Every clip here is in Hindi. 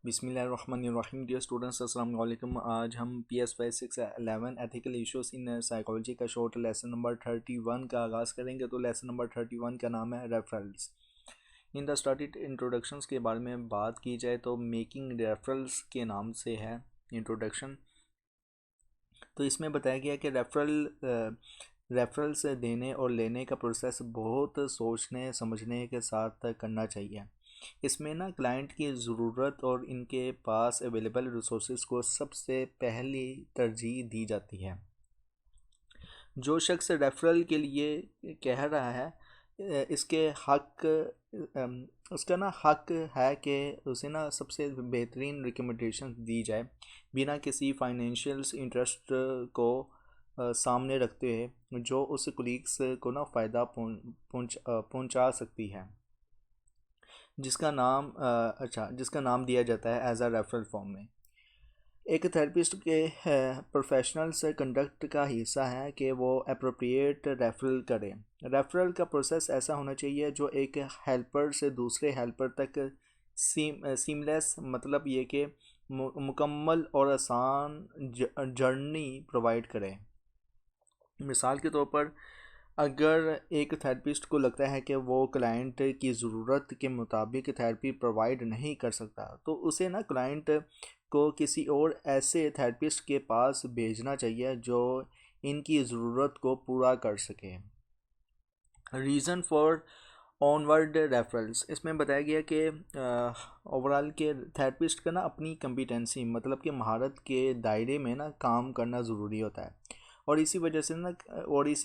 बिस्मिल्लाहिर्रहमानिर्रहीम। डियर स्टूडेंट्स, अस्सलाम वालेकुम। आज हम PS 5, 6, 11 ethical issues in psychology का शॉर्ट लेसन नंबर 31 का आगाज़ करेंगे। तो लेसन नंबर 31 का नाम है referrals. In the started introductions के बारे में बात की जाए तो मेकिंग रेफरल्स के नाम से है इंट्रोडक्शन। तो इसमें बताया गया कि रेफरल्स देने और लेने का प्रोसेस बहुत सोचने समझने के साथ करना चाहिए। इसमें ना क्लाइंट की ज़रूरत और इनके पास अवेलेबल रिसोर्सेज को सबसे पहली तरजीह दी जाती है। जो शख्स रेफरल के लिए कह रहा है इसके हक उसका ना हक है कि उसे ना सबसे बेहतरीन रिकमेंडेशन दी जाए बिना किसी फाइनेंशियल इंटरेस्ट को सामने रखते हैं जो उस कुलीग्स को ना फ़ायदा पहुंचा सकती है, जिसका नाम दिया जाता है एज अ रेफरल फॉर्म में। एक थेरेपिस्ट के प्रोफेशनल से कंडक्ट का हिस्सा है कि वो अप्रोप्रिएट रेफरल करें। रेफरल का प्रोसेस ऐसा होना चाहिए जो एक हेल्पर से दूसरे हेल्पर तक सीमलेस, मतलब ये कि मुकम्मल और आसान जर्नी प्रोवाइड करे। मिसाल के तौर पर अगर एक थेरेपिस्ट को लगता है कि वो क्लाइंट की ज़रूरत के मुताबिक थेरेपी प्रोवाइड नहीं कर सकता तो उसे ना क्लाइंट को किसी और ऐसे थेरेपिस्ट के पास भेजना चाहिए जो इनकी ज़रूरत को पूरा कर सके। रीज़न फॉर ऑनवर्ड रेफरल्स, इसमें बताया गया कि ओवरऑल के थेरेपिस्ट का ना अपनी कम्पिटेंसी मतलब कि महारत के दायरे में ना काम करना ज़रूरी होता है और इसी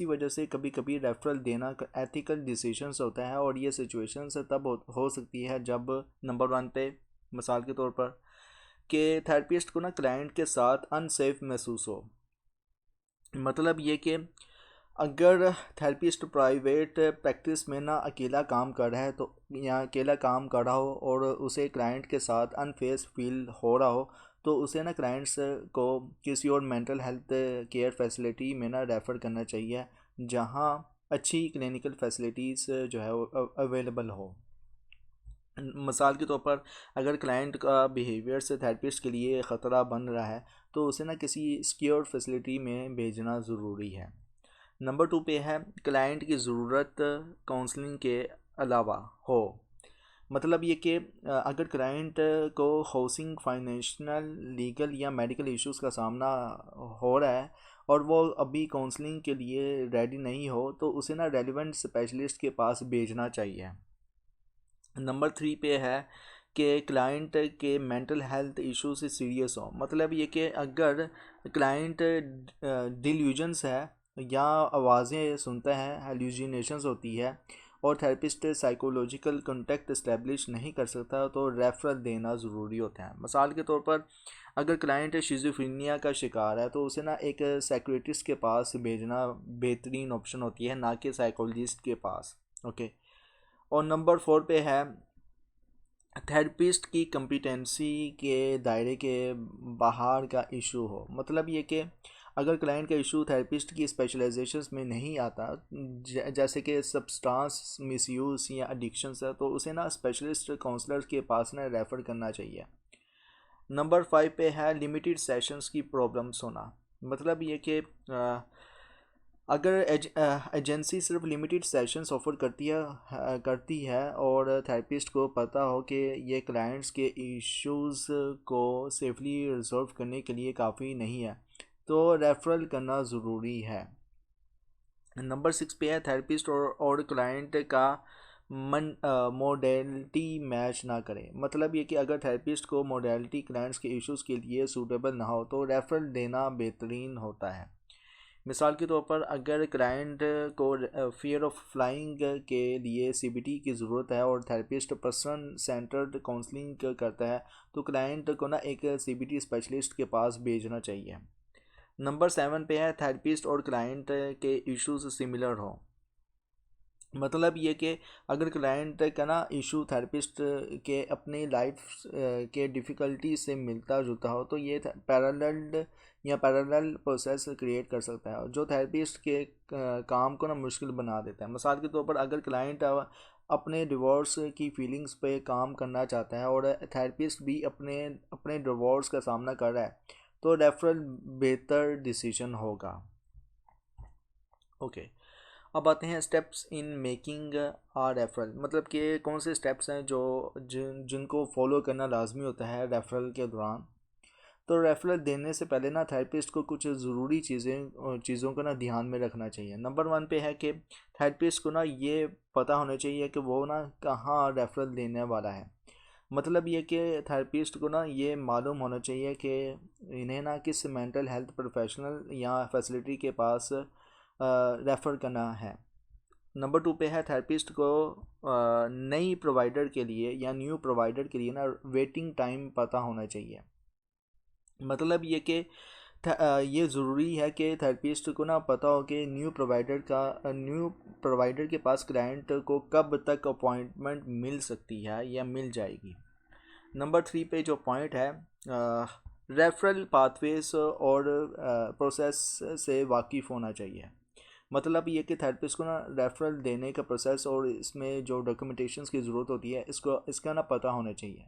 वजह से कभी कभी रेफरल देना एथिकल डिसीजंस होता है। और ये सिचुएशंस तब हो सकती है जब नंबर 1 पे मिसाल के तौर पर कि थेरेपिस्ट को ना क्लाइंट के साथ अनसेफ महसूस हो। मतलब ये कि अगर थेरेपिस्ट प्राइवेट प्रैक्टिस में ना अकेला काम कर रहा है तो या अकेला काम कर रहा हो और उसे क्लाइंट के साथ अनफेस फील हो रहा हो तो उसे ना क्लाइंट्स को किसी और मेंटल हेल्थ केयर फैसिलिटी में ना रेफ़र करना चाहिए जहां अच्छी क्लिनिकल फैसिलिटीज़ जो है अवेलेबल हो। मिसाल के तौर पर अगर क्लाइंट का बिहेवियर से थेरेपिस्ट के लिए ख़तरा बन रहा है तो उसे ना किसी सिक्योर फैसिलिटी में भेजना ज़रूरी है। नंबर 2 पे है क्लाइंट की ज़रूरत काउंसलिंग के अलावा हो। मतलब ये कि अगर क्लाइंट को हाउसिंग, फाइनेंशियल, लीगल या मेडिकल इश्यूज़ का सामना हो रहा है और वो अभी काउंसलिंग के लिए रेडी नहीं हो तो उसे ना रेलिवेंट स्पेशलिस्ट के पास भेजना चाहिए। नंबर 3 पे है कि क्लाइंट के मेंटल हेल्थ इशू से सीरियस हो। मतलब ये कि अगर क्लाइंट डिल्यूजन्स है या आवाज़ें सुनता है, हेलुसिनेशंस होती है और थेरेपिस्ट साइकोलॉजिकल कॉन्टेक्ट इस्टेब्लिश नहीं कर सकता तो रेफरल देना ज़रूरी होता है। मिसाल के तौर पर अगर क्लाइंट शिज़ोफ्रेनिया का शिकार है तो उसे ना एक साइकियाट्रिस्ट के पास भेजना बेहतरीन ऑप्शन होती है, ना कि साइकोलॉजिस्ट के पास। ओके। और नंबर 4 पे है थेरेपिस्ट की कम्पिटेंसी के दायरे के बाहर का इशू हो। मतलब ये कि अगर क्लाइंट का इशू थेरेपिस्ट की स्पेशलाइजेशंस में नहीं आता जैसे कि सब्सटेंस मिसयूज़ या एडिक्शंस है तो उसे ना स्पेशलिस्ट काउंसलर के पास ना रेफ़र करना चाहिए। नंबर 5 पे है लिमिटेड सेशंस की प्रॉब्लम्स होना। मतलब ये कि अगर एजेंसी सिर्फ लिमिटेड सेशंस ऑफ़र करती है और थेरेपिस्ट को पता हो कि ये क्लाइंट्स के इश्यूज़ को सेफली रिजॉल्व करने के लिए काफ़ी नहीं है तो रेफरल करना ज़रूरी है। नंबर 6 पे है थेरेपिस्ट और क्लाइंट का मोडेलिटी मैच ना करें। मतलब ये कि अगर थेरेपिस्ट को मोडेलिटी क्लाइंट्स के इश्यूज़ के लिए सूटेबल ना हो तो रेफरल देना बेहतरीन होता है। मिसाल के तौर पर अगर क्लाइंट को फियर ऑफ फ्लाइंग के लिए CBT की ज़रूरत है और थेरेपिस्ट पर्सन सेंटर्ड काउंसलिंग करता है तो क्लाइंट को ना एक CBT स्पेशलिस्ट के पास भेजना चाहिए। नंबर 7 पे है थेरेपिस्ट और क्लाइंट के इश्यूज सिमिलर हो। मतलब ये कि अगर क्लाइंट का ना इशू थेरेपिस्ट के अपनी लाइफ के डिफ़िकल्टी से मिलता जुलता हो तो ये पैरेलल प्रोसेस क्रिएट कर सकता है जो थेरेपिस्ट के काम को ना मुश्किल बना देता है। मिसाल के तौर पर अगर क्लाइंट अपने डिवोर्स की फीलिंग्स पे काम करना चाहता है और थेरेपिस्ट भी अपने अपने डिवोर्स का सामना कर रहा है, तो रेफरल बेहतर डिसीजन होगा। ओके, अब आते हैं steps in making a referral, मतलब कि कौन से स्टेप्स हैं जो जिनको फॉलो करना लाजमी होता है रेफरल के दौरान। तो रेफरल देने से पहले ना थेरेपिस्ट को कुछ ज़रूरी चीज़ों को ना ध्यान में रखना चाहिए। नंबर 1 पे है कि थेरेपिस्ट को ना ये पता होना चाहिए कि वो ना कहाँ रेफरल देने वाला है। मतलब ये कि थेरेपिस्ट को ना ये मालूम होना चाहिए कि इन्हें ना किस मेंटल हेल्थ प्रोफेशनल या फैसिलिटी के पास रेफ़र करना है। नंबर 2 पे है थेरेपिस्ट को नई प्रोवाइडर के लिए या न्यू प्रोवाइडर के लिए ना वेटिंग टाइम पता होना चाहिए। मतलब ये कि ये ज़रूरी है कि थेरेपिस्ट को ना पता हो कि न्यू प्रोवाइडर के पास क्लाइंट को कब तक अपॉइंटमेंट मिल सकती है या मिल जाएगी। नंबर 3 पे जो पॉइंट है, रेफरल पाथवेज और प्रोसेस से वाकिफ़ होना चाहिए। मतलब ये कि थेरेपिस्ट को ना रेफरल देने का प्रोसेस और इसमें जो डॉक्यूमेंटेशंस की ज़रूरत होती है इसका ना पता होना चाहिए।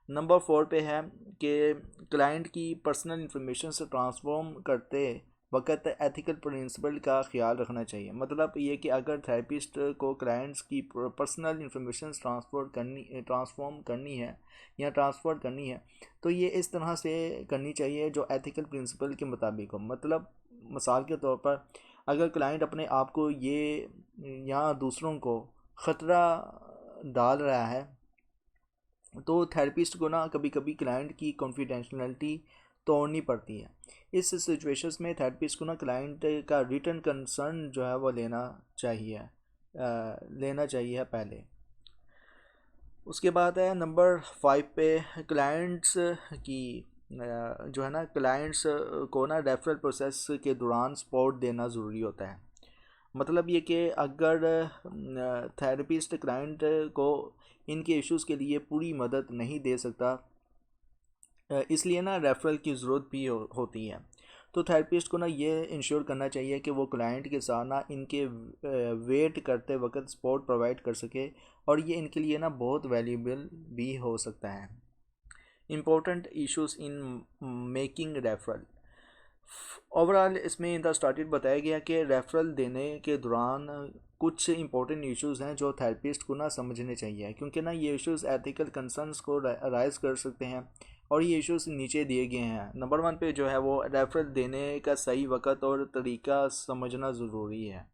नंबर 4 पे है कि क्लाइंट की पर्सनल इंफॉर्मेशन से ट्रांसफॉर्म करते वक्त एथिकल प्रिंसिपल का ख्याल रखना चाहिए। मतलब ये कि अगर थेरेपिस्ट को क्लाइंट्स की पर्सनल इंफॉर्मेशन ट्रांसफॉर्म करनी है या ट्रांसफ़र करनी है, तो ये इस तरह से करनी चाहिए जो एथिकल प्रिंसिपल के मुताबिक हो। मतलब मिसाल के तौर पर अगर क्लाइंट अपने आप को ये या दूसरों को ख़तरा डाल रहा है, तो थेरेपिस्ट को ना कभी कभी क्लाइंट की कॉन्फिडेंशियलिटी तोड़नी पड़ती है। इस सिचुएशंस में थेरेपिस्ट को ना क्लाइंट का रिटर्न कंसर्न जो है वो लेना चाहिए पहले। उसके बाद है नंबर 5 पे क्लाइंट्स की जो है ना क्लाइंट्स को ना रेफरल प्रोसेस के दौरान सपोर्ट देना ज़रूरी होता है। मतलब ये कि अगर थेरेपिस्ट क्लाइंट को इनके इश्यूज़ के लिए पूरी मदद नहीं दे सकता, इसलिए ना रेफरल की ज़रूरत भी होती है। तो थेरेपिस्ट को ना ये इंश्योर करना चाहिए कि वो क्लाइंट के साथ ना इनके वेट करते वक्त सपोर्ट प्रोवाइड कर सके, और ये इनके लिए ना बहुत वैल्यूबल भी हो सकता है। Important issues in making referral, overall इसमें इन द स्टार्टेड बताया गया कि रेफरल देने के दौरान कुछ इंपॉर्टेंट इश्यूज़ हैं जो थेरेपिस्ट को ना समझने चाहिए, क्योंकि ना ये इश्यूज़ एथिकल कंसर्न्स को राइज कर सकते हैं, और ये इश्यूज़ नीचे दिए गए हैं। नंबर 1 पे जो है वो रेफरल देने का सही वक्त और तरीका समझना ज़रूरी है।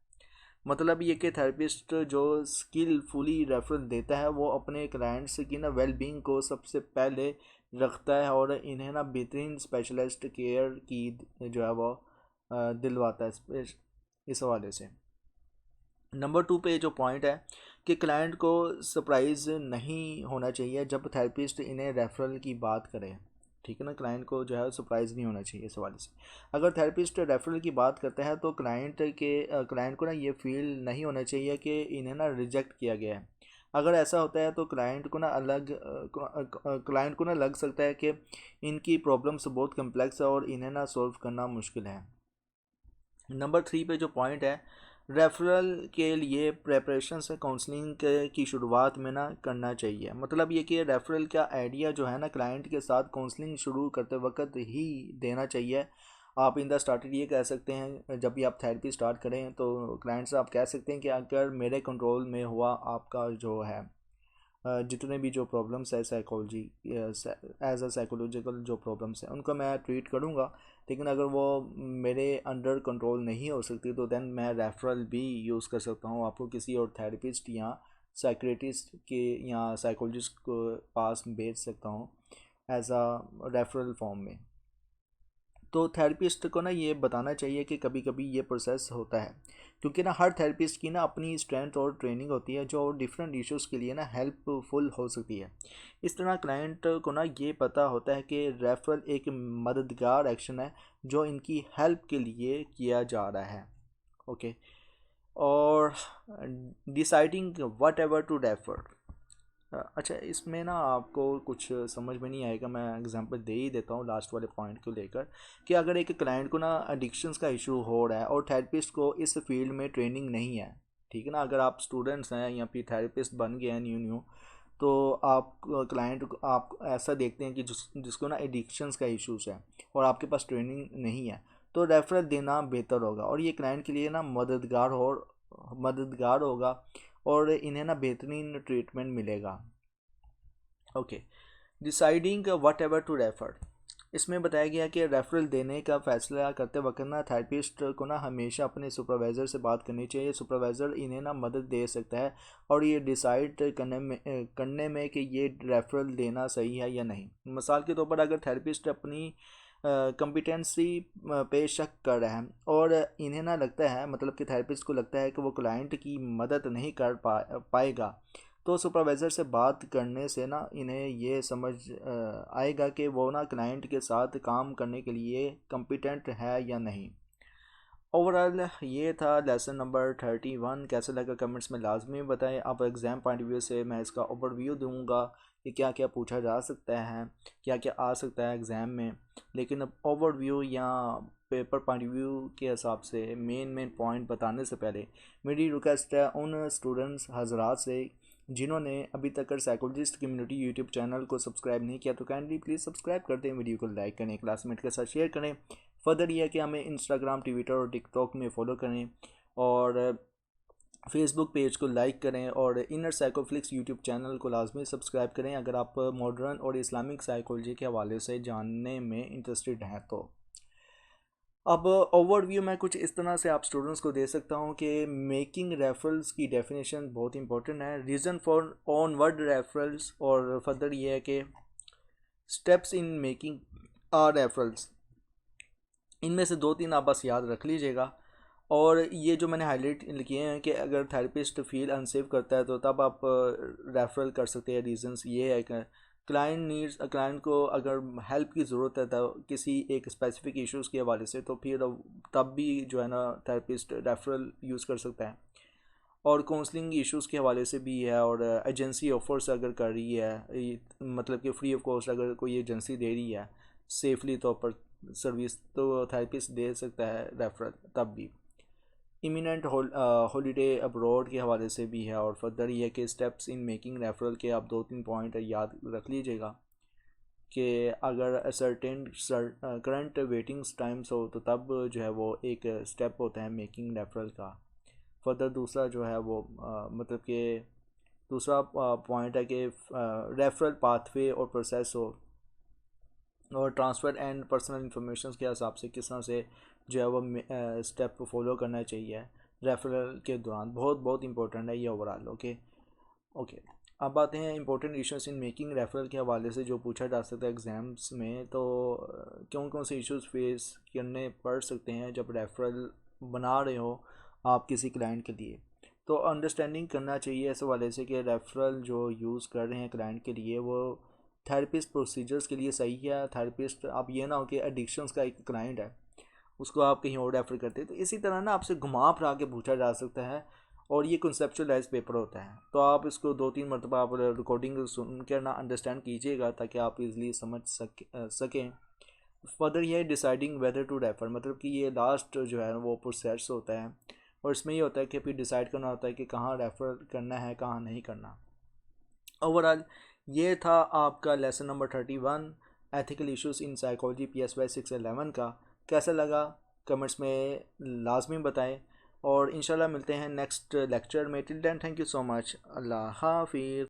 मतलब ये कि थेरेपिस्ट जो स्किलफुली रेफरल देता है वो अपने क्लाइंट्स की ना वेलबींग को सबसे पहले रखता है और इन्हें ना बेहतरीन स्पेशलिस्ट केयर की जो है वो दिलवाता है इस हवाले से। नंबर 2 पे जो पॉइंट है कि क्लाइंट को सरप्राइज़ नहीं होना चाहिए जब थेरेपिस्ट इन्हें रेफरल की बात करे। ठीक है ना, क्लाइंट को जो है सरप्राइज़ नहीं होना चाहिए इस हवाले से। अगर थेरेपिस्ट रेफरल की बात करता है तो क्लाइंट को ना ये फील नहीं होना चाहिए कि इन्हें ना रिजेक्ट किया गया है। अगर ऐसा होता है तो क्लाइंट को ना लग सकता है कि इनकी प्रॉब्लम्स बहुत कम्प्लेक्स है और इन्हें ना सॉल्व करना मुश्किल है। नंबर 3 पे जो पॉइंट है, रेफरल के लिए प्रेपरेशन से काउंसलिंग की शुरुआत में ना करना चाहिए। मतलब ये कि रेफरल का आइडिया जो है ना क्लाइंट के साथ काउंसलिंग शुरू करते वक्त ही देना चाहिए। आप इन द स्टार्टेड ये कह सकते हैं, जब भी आप थेरेपी स्टार्ट करें तो क्लाइंट से आप कह सकते हैं कि अगर मेरे कंट्रोल में हुआ आपका जो है जितने भी जो प्रॉब्लम्स है साइकोलॉजी एज अ साइकोलॉजिकल जो प्रॉब्लम्स हैं उनको मैं ट्रीट करूँगा, लेकिन अगर वो मेरे अंडर कंट्रोल नहीं हो सकती तो देन मैं रेफरल भी यूज़ कर सकता हूँ, आपको किसी और थेरेपिस्ट या साइक्रेटिस्ट के या साइकोलॉजिस्ट को पास भेज सकता हूँ एज अ रेफरल फॉर्म में। तो थेरेपिस्ट को ना ये बताना चाहिए कि कभी कभी ये प्रोसेस होता है, क्योंकि ना हर थेरेपिस्ट की ना अपनी स्ट्रेंथ और ट्रेनिंग होती है जो डिफरेंट इश्यूज़ के लिए ना हेल्पफुल हो सकती है। इस तरह क्लाइंट को ना ये पता होता है कि रेफरल एक मददगार एक्शन है जो इनकी हेल्प के लिए किया जा रहा है। ओके, और deciding whatever to refer. अच्छा, इसमें ना आपको कुछ समझ में नहीं आएगा, मैं एग्जांपल दे ही देता हूँ लास्ट वाले पॉइंट को लेकर, कि अगर एक क्लाइंट को ना एडिक्शंस का इशू हो रहा है और थेरेपिस्ट को इस फील्ड में ट्रेनिंग नहीं है, ठीक है ना। अगर आप स्टूडेंट्स हैं या फिर थेरेपिस्ट बन गए हैं न्यू तो आप क्लाइंट आप ऐसा देखते हैं कि जिसको ना एडिक्शंस का इश्यूज़ है और आपके पास ट्रेनिंग नहीं है, तो रेफरल देना बेहतर होगा और ये क्लाइंट के लिए ना मददगार होगा और इन्हें ना बेहतरीन ट्रीटमेंट मिलेगा। Okay, deciding whatever to refer, इसमें बताया गया कि रेफरल देने का फ़ैसला करते वक्त ना थेरेपिस्ट को ना हमेशा अपने सुपरवाइज़र से बात करनी चाहिए। सुपरवाइज़र इन्हें ना मदद दे सकता है और ये डिसाइड करने में कि ये रेफरल देना सही है या नहीं। मिसाल के तौर पर अगर थेरेपिस्ट अपनी कम्पिटेंसी पे शक कर रहा है और इन्हें ना लगता है, मतलब कि थेरेपिस्ट को लगता है कि वो क्लाइंट की मदद नहीं कर पाएगा, तो सुपरवाइज़र से बात करने से ना इन्हें ये समझ आएगा कि वो ना क्लाइंट के साथ काम करने के लिए कम्पिटेंट है या नहीं। ओवरऑल ये था लेसन नंबर 31। कैसे लगा कमेंट्स में लाजमी बताएं। अब एग्ज़ाम पॉइंट ऑफ व्यू से मैं इसका ओवरव्यू दूंगा कि क्या क्या पूछा जा सकता है, क्या क्या आ सकता है एग्ज़ाम में। लेकिन अब ओवरव्यू या पेपर पॉइंट ऑफ व्यू के हिसाब से मेन पॉइंट बताने से पहले मेरी रिक्वेस्ट है उन स्टूडेंट्स हजरात से जिन्होंने अभी तक साइकोलॉजिस्ट कम्युनिटी यूट्यूब चैनल को सब्सक्राइब नहीं किया तो काइंडली प्लीज़ सब्सक्राइब कर दें, वीडियो को लाइक करें, क्लासमेट के साथ शेयर करें। फर्दर ये है कि हमें इंस्टाग्राम, ट्विटर और टिकटॉक में फॉलो करें और फेसबुक पेज को लाइक करें और इनर साइकोफ्लिक्स यूट्यूब चैनल को लाजमी सब्सक्राइब करें अगर आप मॉडर्न और इस्लामिक साइकोलॉजी के हवाले से जानने में इंटरेस्टेड हैं तो। अब ओवरव्यू मैं कुछ इस तरह से आप स्टूडेंट्स को दे सकता हूँ कि मेकिंग रेफरल्स की डेफिनेशन बहुत इंपॉर्टेंट है, रीज़न फॉर ऑनवर्ड रेफरल्स, और फर्दर ये है कि steps in making are referrals. इनमें से 2-3 आप बस याद रख लीजिएगा। और ये जो मैंने हाईलाइट किए हैं कि अगर थेरेपिस्ट फील अनसेफ करता है तो तब आप रेफरल कर सकते हैं। रीजंस ये है कि क्लाइंट को अगर हेल्प की ज़रूरत है तो किसी एक स्पेसिफिक इश्यूज़ के हवाले से, तो फिर तब भी जो है ना थेरेपिस्ट रेफरल यूज़ कर सकता है। और काउंसलिंग इश्यूज़ के हवाले से भी है, और एजेंसी ऑफर्स अगर कर रही है, मतलब कि फ्री ऑफ कॉस्ट अगर कोई एजेंसी दे रही है सेफली तौर पर सर्विस, तो थेरेपिस्ट दे सकता है रेफरल तब भी। इमिनेंट हॉलीडे अब्रॉड के हवाले से भी है। और फर्दर ये कि स्टेप्स इन मेकिंग रेफरल के आप 2-3 पॉइंट याद रख लीजिएगा कि अगर सर्टेन करंट वेटिंग टाइम्स हो तो तब जो है वो एक स्टेप होता है मेकिंग रेफरल का। फर्दर दूसरा जो है वो मतलब कि दूसरा पॉइंट है कि रेफरल पाथवे और प्रोसेस हो, और ट्रांसफ़र एंड पर्सनल इंफॉर्मेशन के हिसाब से किस तरह से जो है वो स्टेप फॉलो करना चाहिए रेफरल के दौरान। बहुत बहुत इंपॉर्टेंट है ये ओवरऑल। ओके, अब आते हैं important issues in making referral के हवाले से जो पूछा जा सकता है एग्ज़ाम्स में। तो कौन कौन से इश्यूज फेस करने पड़ सकते हैं जब रेफरल बना रहे हो आप किसी क्लाइंट के लिए। तो अंडरस्टैंडिंग करना चाहिए इस हवाले से कि रेफरल जो यूज़ कर रहे हैं क्लाइंट के लिए वो थेरेपिस्ट प्रोसीजर्स के लिए सही है। थेरेपिस्ट, आप ये ना हो कि एडिक्शंस का एक क्लाइंट है उसको आप कहीं और रेफ़र करते हैं, तो इसी तरह ना आपसे घुमा फिरा के पूछा जा सकता है और ये कंसेप्चुअलाइज पेपर होता है। तो आप इसको 2-3 मरतबा आप रिकॉर्डिंग सुन कर ना अंडरस्टैंड कीजिएगा ताकि आप इजली समझ सकें। फर्दर ये डिसाइडिंग वेदर टू रेफ़र, मतलब कि ये लास्ट जो है वो प्रोसेस होता है और इसमें ये होता है कि फिर डिसाइड करना होता है कि कहाँ रेफ़र करना है कहाँ नहीं करना। ओवरऑल ये था आपका lesson number 31 ethical issues in psychology PSY 611 का। कैसा लगा कमेंट्स में लाजमी बताएं और इंशाल्लाह मिलते हैं नेक्स्ट लेक्चर में। Till then thank you so much. अल्लाह हाफिज़।